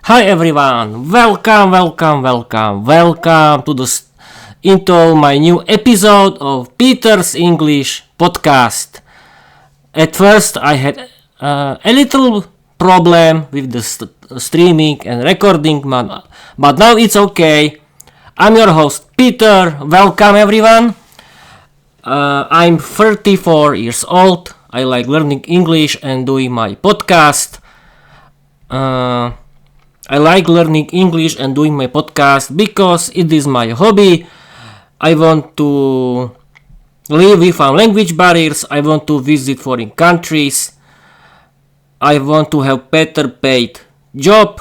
Hi everyone, welcome to into my new episode of Peter's English podcast. At first I had a little problem with the streaming and recording, but now it's okay. I'm your host Peter, welcome everyone. I'm 34 years old, I like learning English and doing my podcast. I like learning English and doing my podcast because it is my hobby. I want to live without language barriers. I want to visit foreign countries. I want to have better paid job.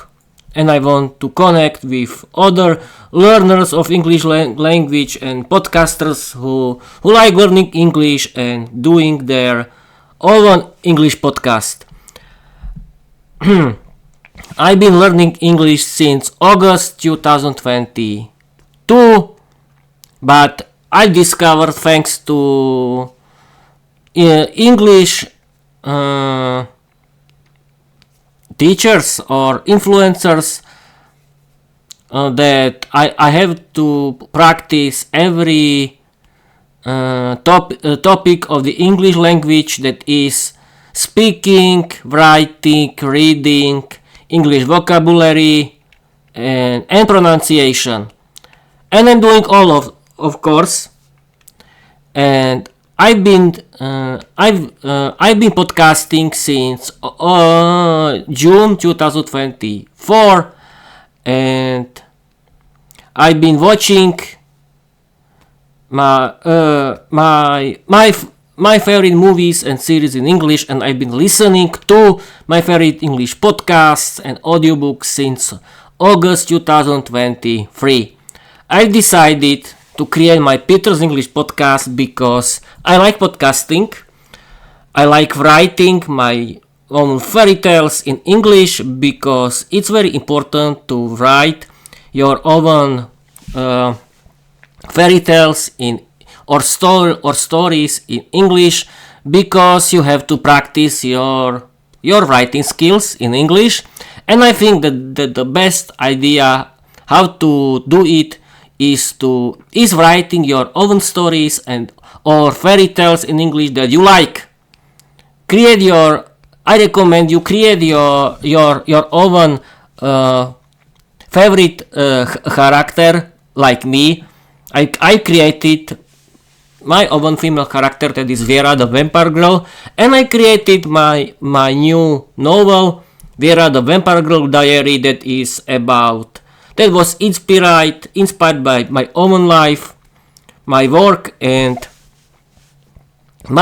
And I want to connect with other learners of English language and podcasters who like learning English and doing their own English podcast. I've been learning English since August 2022, but I discovered thanks to English teachers or influencers that I have to practice every topic of the English language, that is speaking, writing, reading, English vocabulary and pronunciation, and I'm doing all of course. And I've been podcasting since June 2024, and I've been watching my favorite movies and series in English, and I've been listening to my favorite English podcasts and audiobooks since August 2023. I decided to create my Peter's English podcast because I like podcasting. I like writing my own fairy tales in English because it's very important to write your own fairy tales or stories in English, because you have to practice your writing skills in English. And I think that the best idea how to do it is writing your own stories and or fairy tales in English that you like. I recommend you create your own favorite character. Like me, I created my own female character, that is Vera the Vampire Girl, and I created my new novel, Vera the Vampire Girl Diary, that was inspired by my own life, my work, but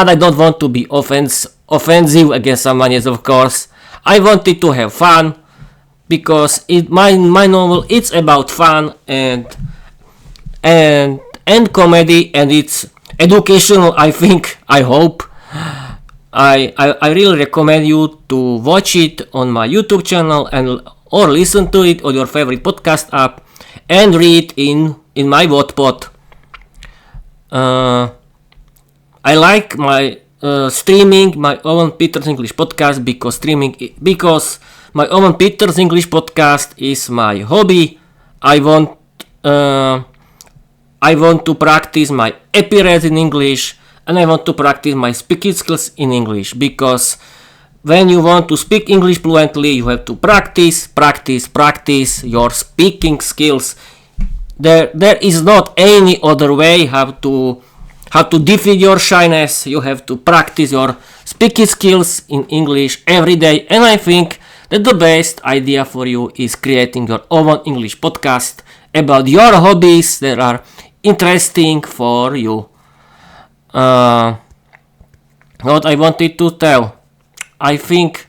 I don't want to be offensive against someone else, of course. I wanted to have fun because my novel, it's about fun and comedy, and it's educational, I think, I hope. I really recommend you to watch it on my YouTube channel or listen to it on your favorite podcast app and read in my Wattpad. I like my streaming my own Peter's English podcast because my own Peter's English podcast is my hobby. I want to practice my appearance in English, and I want to practice my speaking skills in English, because when you want to speak English fluently, you have to practice your speaking skills. There is not any other way how to defeat your shyness. You have to practice your speaking skills in English every day, and I think that the best idea for you is creating your own English podcast about your hobbies that are interesting for you. What I wanted to tell, I think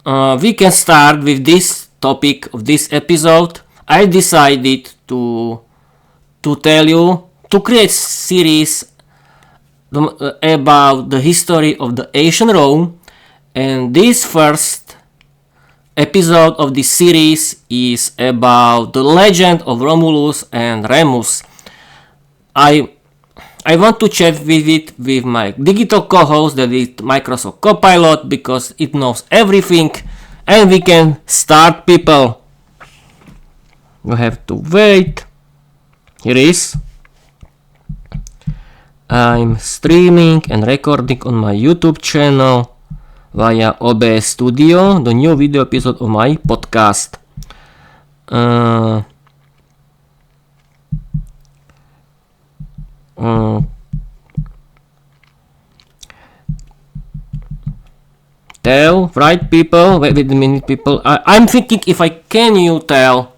we can start with this topic of this episode. I decided to tell you to create series about the history of the ancient Rome, and this first episode of this series is about the legend of Romulus and Remus. I want to chat with my digital co-host, that is Microsoft Copilot, because it knows everything and we can start, people. You have to wait. Here is. I'm streaming and recording on my YouTube channel via OBS Studio, the new video episode of my podcast. Tell, right, people? Wait a minute, people. I'm thinking if I can you tell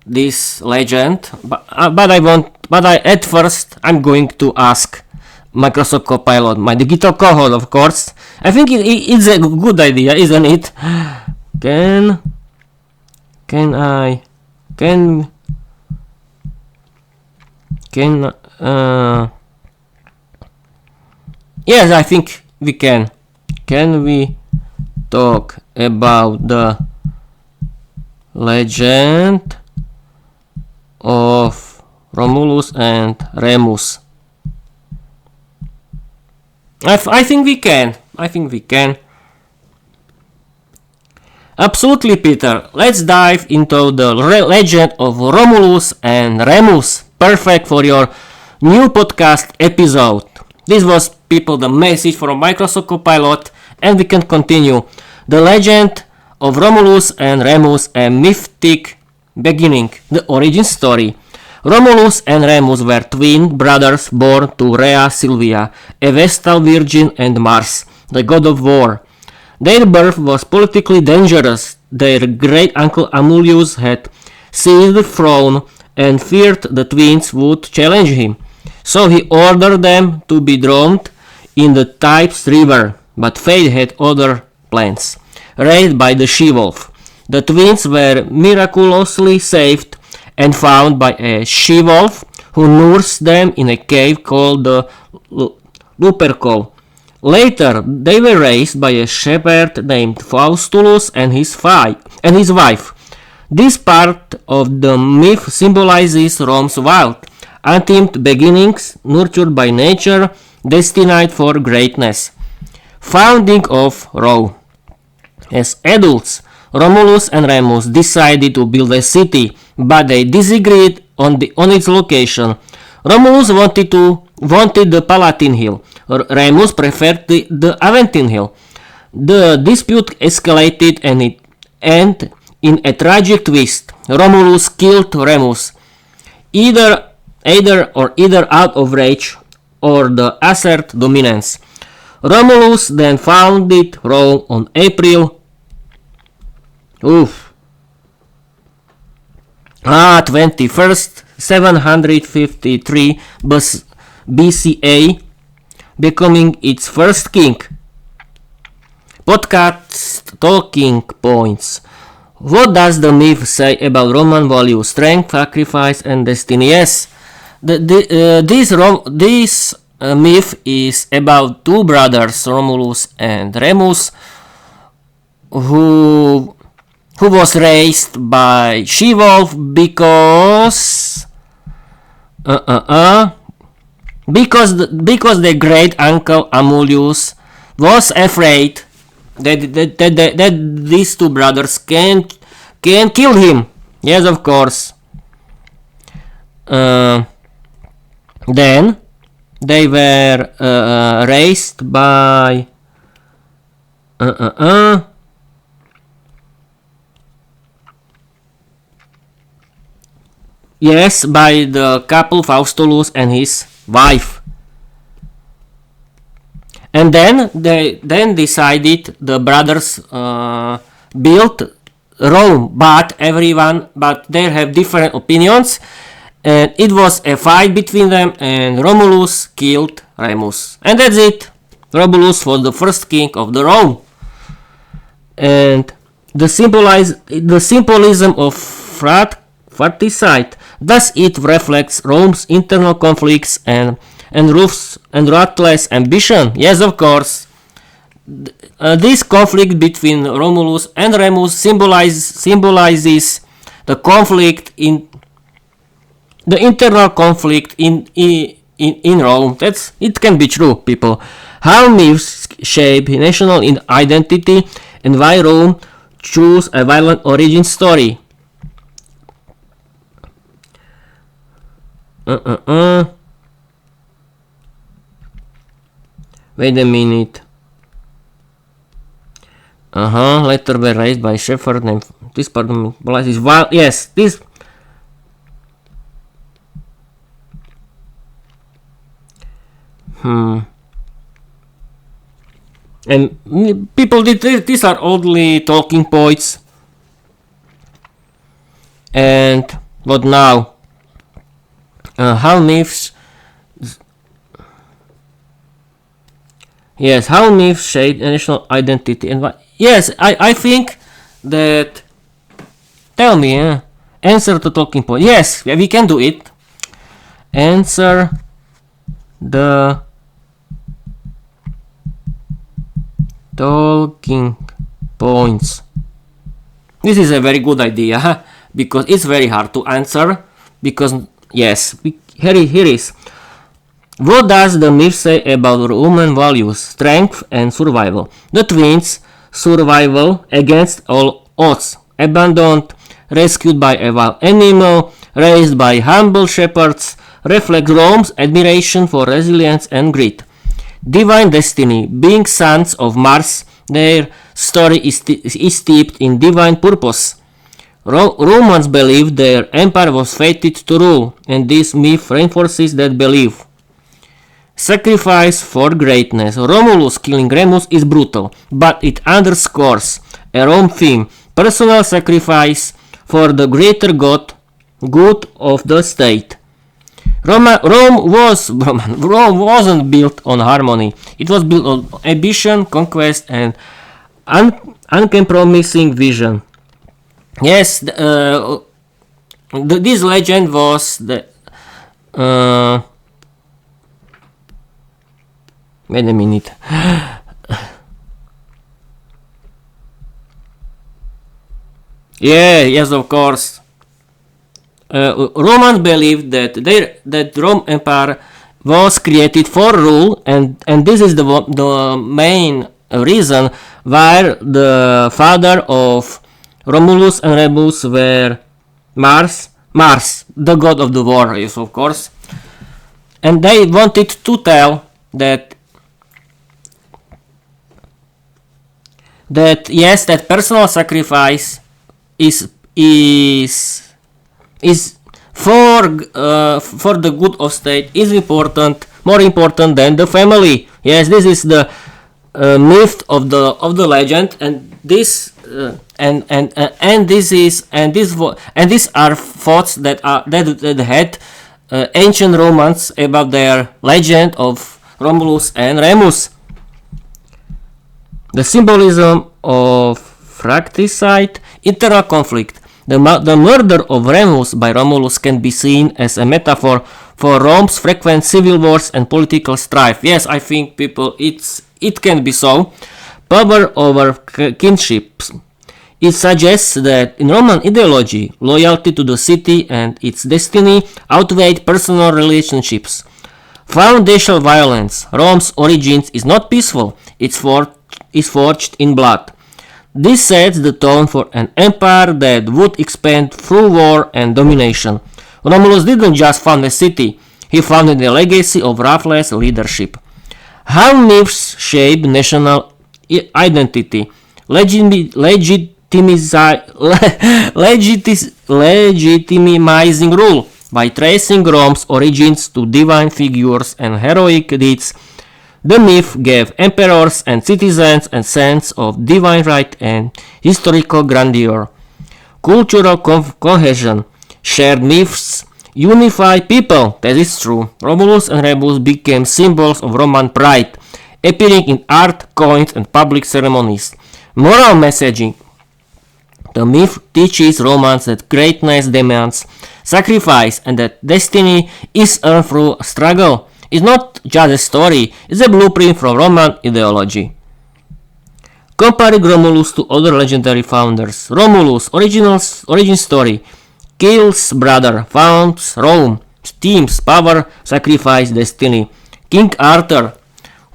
this legend, but at first I'm going to ask Microsoft Copilot, my digital co-host, of course. I think it's a good idea, isn't it? Yes, I think we can. Can we talk about the legend of Romulus and Remus? I think we can. Absolutely, Peter. Let's dive into the legend of Romulus and Remus. Perfect for your new podcast episode. This was, people, the message from Microsoft Copilot, and we can continue. The legend of Romulus and Remus, a mythic beginning, the origin story. Romulus and Remus were twin brothers born to Rhea Silvia, a Vestal virgin, and Mars, the god of war. Their birth was politically dangerous. Their great-uncle Amulius had seized the throne and feared the twins would challenge him. So he ordered them to be drowned in the Types River, but fate had other plans. Raised by the she-wolf, the twins were miraculously saved and found by a she-wolf who nursed them in a cave called the Lupercal. Later, they were raised by a shepherd named Faustulus and his wife. This part of the myth symbolizes Rome's wild, untamed beginnings, nurtured by nature, destined for greatness. Founding of Rome. As adults, Romulus and Remus decided to build a city, but they disagreed on its location. Romulus wanted the Palatine Hill. Remus preferred the Aventine Hill. The dispute escalated and it ended in a tragic twist. Romulus killed Remus, either out of rage or the assert dominance. Romulus then founded Rome on April 21st, 753 BCA, becoming its first king. Podcast talking points. What does the myth say about Roman values, strength, sacrifice, and destiny? Yes, this myth is about two brothers, Romulus and Remus, who was raised by she-wolf because their great uncle Amulius was afraid that these two brothers can kill him. Yes, of course. Then they were raised by yes, by the couple Faustulus and his wife. And then they decided, the brothers built Rome, but they have different opinions, and it was a fight between them, and Romulus killed Remus, and that's it. Romulus was the first king of the Rome, and the symbolism of fratricide. Thus, it reflects Rome's internal conflicts and ruthless ambition. Yes, of course. This conflict between Romulus and Remus symbolizes the conflict in the internal conflict in Rome. It can be true, people. How myths shape national identity and why Rome choose a violent origin story. Wait a minute. Later were raised by shepherd named this part of is wild. Yes, this. And people did these are only talking points. And what now? How myths. Yes, how myths shape national identity and what? Yes, I think that. Tell me, answer the talking point. Yes, we can do it. Answer the talking points. This is a very good idea because it's very hard to answer. Because yes, here is. What does the myth say about human values, strength and survival? The twins, survival against all odds, abandoned, rescued by a wild animal, raised by humble shepherds, reflect Rome's admiration for resilience and grit. Divine destiny, being sons of Mars, their story is steeped in divine purpose. Romans believed their empire was fated to rule, and this myth reinforces that belief. Sacrifice for greatness. Romulus killing Remus is brutal, but it underscores a Rome theme: personal sacrifice for the greater good of the state. Rome wasn't built on harmony. It was built on ambition, conquest, and uncompromising vision. Yes, this legend was the. Wait a minute. Yes, of course. Romans believed that Rome Empire was created for rule, and this is the main reason why the father of Romulus and Remus were Mars, the god of the war, yes, of course. And they wanted to tell that yes, that personal sacrifice is for the good of state is more important than the family. Yes, this is the myth of the legend, and these are thoughts that had ancient Romans about their legend of Romulus and Remus. The symbolism of fratricide, internal conflict. The murder of Remus by Romulus can be seen as a metaphor for Rome's frequent civil wars and political strife. Yes, I think people, it can be so. Power over kinships. It suggests that in Roman ideology, loyalty to the city and its destiny outweighed personal relationships. Foundational violence. Rome's origins is not peaceful. It's forged in blood. This sets the tone for an empire that would expand through war and domination. Romulus didn't just found a city, he founded a legacy of ruthless leadership. How myths shape national identity. Legitimizing rule. By tracing Rome's origins to divine figures and heroic deeds, the myth gave emperors and citizens a sense of divine right and historical grandeur. Cultural cohesion. Shared myths unify people. That is true. Romulus and Remus became symbols of Roman pride, appearing in art, coins, and public ceremonies. Moral messaging. The myth teaches Romans that greatness demands sacrifice and that destiny is earned through struggle. It's not just a story, it's a blueprint from Roman ideology. Comparing Romulus to other legendary founders. Romulus, origin story. Kills brother, founds Rome. Teams, power, sacrifice, destiny. King Arthur,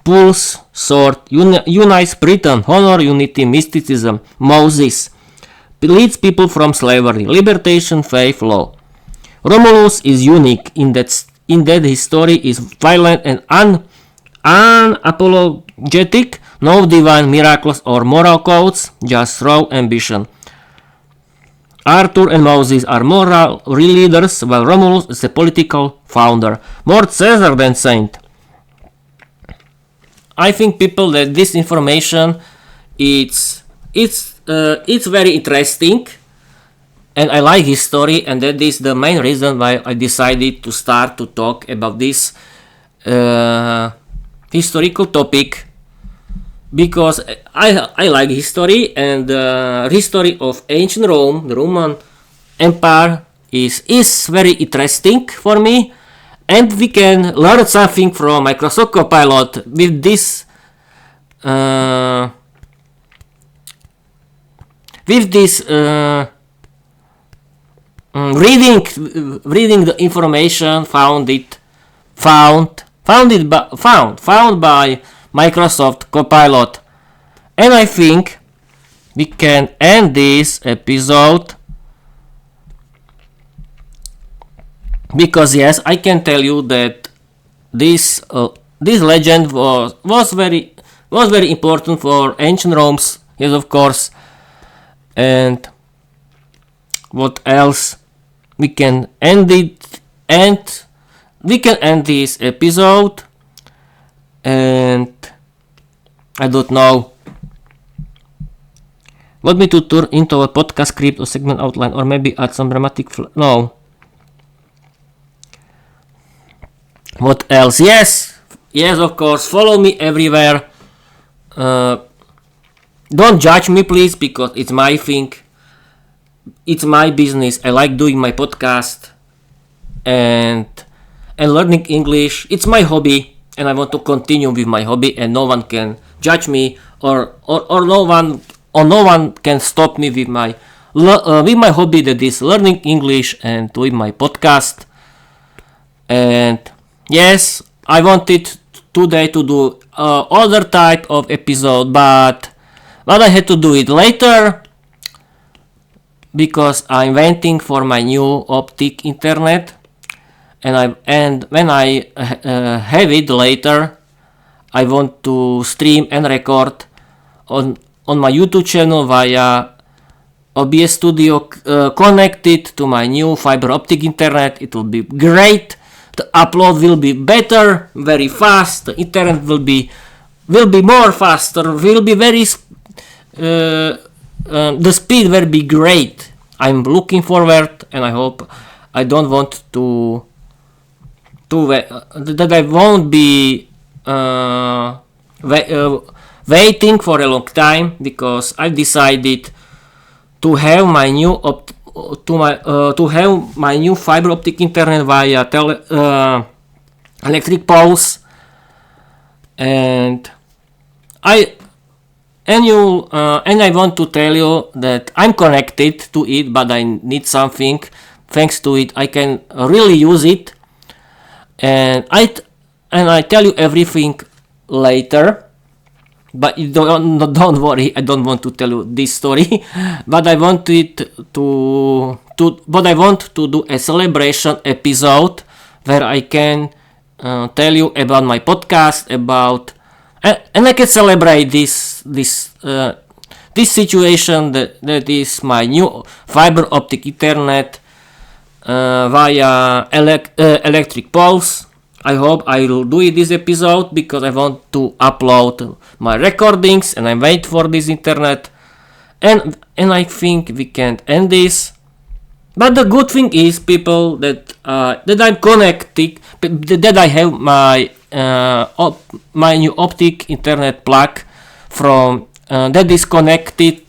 pulls sword, unites Britain, honor, unity, mysticism. Moses, leads people from slavery, libertation, faith, law. Romulus is unique in that his story is violent and unapologetic, no divine miracles or moral codes, just raw ambition. Arthur and Moses are moral leaders, while Romulus is a political founder. More Caesar than saint. I think people that this information it's very interesting, and I like his story, and that is the main reason why I decided to start to talk about this historical topic, because I like history, and the history of ancient Rome, the Roman Empire, is very interesting for me, and we can learn something from Microsoft Copilot with this reading the information found by Microsoft Copilot. And I think we can end this episode, because yes, I can tell you that this legend was very important for ancient Rome's, yes, of course. And what else? We can end it, and we can end this episode, and I don't know. Want me to turn into a podcast script or segment outline, or maybe add some dramatic no. What else? Yes, of course. Follow me everywhere. Don't judge me, please, because it's my thing. It's my business. I like doing my podcast and learning English. It's my hobby, and I want to continue with my hobby, and no one can judge me, or no one can stop me with my hobby, that is learning English and doing my podcast. And yes, I wanted today to do other type of episode, but I had to do it later, because I'm waiting for my new optic internet, and when I have it later, I want to stream and record on my YouTube channel via OBS Studio connected to my new fiber optic internet. It will be great. The upload will be better, very fast. The internet will be more faster. Will be very the speed will be great. I'm looking forward, and I hope I don't want that I won't be waiting for a long time, because I decided to have my new fiber optic internet via electric poles, and I want to tell you that I'm connected to it, but I need something. Thanks to it, I can really use it, and I tell you everything later. But don't worry, I don't want to tell you this story. But I want to do a celebration episode where I can tell you about my podcast, and I can celebrate this situation that is my new fiber optic internet via electric poles. I hope I will do this episode, because I want to upload my recordings, and I wait for this internet, and I think we can end this. But the good thing is, people, that I'm connected, that I have my new optic internet plug from that is connected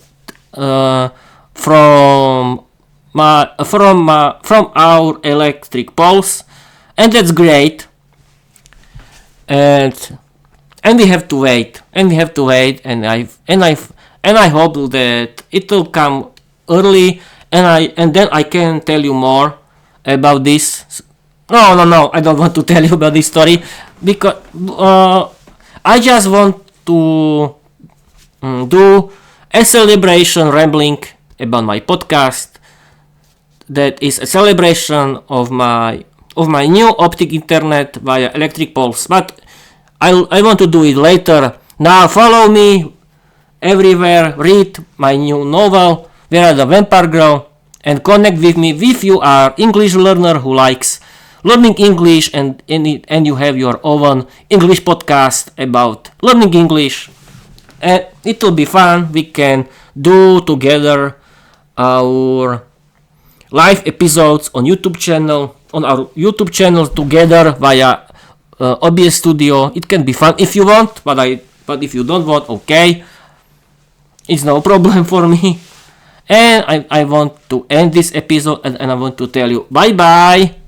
from our electric poles, and that's great. And we have to wait, and I hope that it will come early, and then I can tell you more about this. No, I don't want to tell you about this story, because I just want to do a celebration rambling about my podcast. That is a celebration of my new optic internet via electric pulse, but I want to do it later. Now follow me everywhere, read my new novel, Where the Vampire Girl, and connect with me if you are English learner who likes learning English and you have your own English podcast about learning English. And it will be fun. We can do together our live episodes on our YouTube channel together via OBS Studio. It can be fun if you want, but if you don't want, okay, it's no problem for me. And I want to end this episode and I want to tell you bye bye.